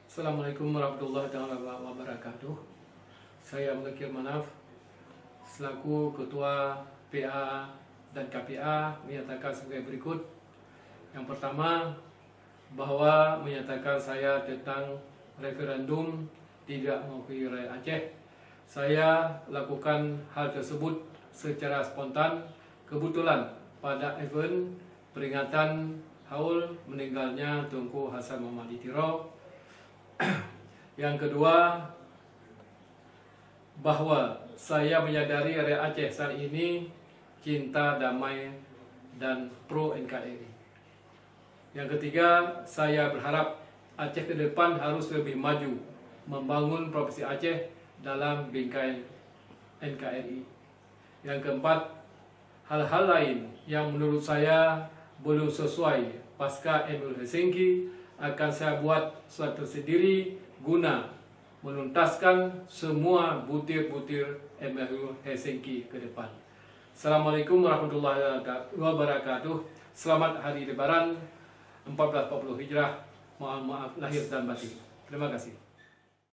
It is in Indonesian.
Assalamualaikum warahmatullahi wabarakatuh. Saya Mengakir Manaf selaku Ketua PA dan KPA menyatakan sebagai berikut. Yang pertama, bahwa menyatakan saya tentang referendum tidak mengakui rakyat Aceh. Saya lakukan hal tersebut secara spontan kebetulan pada event peringatan haul meninggalnya Tunku Hasan Muhammad Itiro. Yang kedua, bahwa saya menyadari rakyat Aceh saat ini cinta damai dan pro NKRI. Yang ketiga, saya berharap Aceh ke depan harus lebih maju membangun Provinsi Aceh dalam bingkai NKRI. Yang keempat, hal-hal lain yang menurut saya belum sesuai pasca MOU Helsinki akan saya buat suatu sendiri guna menuntaskan semua butir-butir MOU Helsinki ke depan. Assalamualaikum warahmatullahi wabarakatuh. Selamat Hari Lebaran 1440 Hijrah. Mohon maaf lahir dan batin. Terima kasih.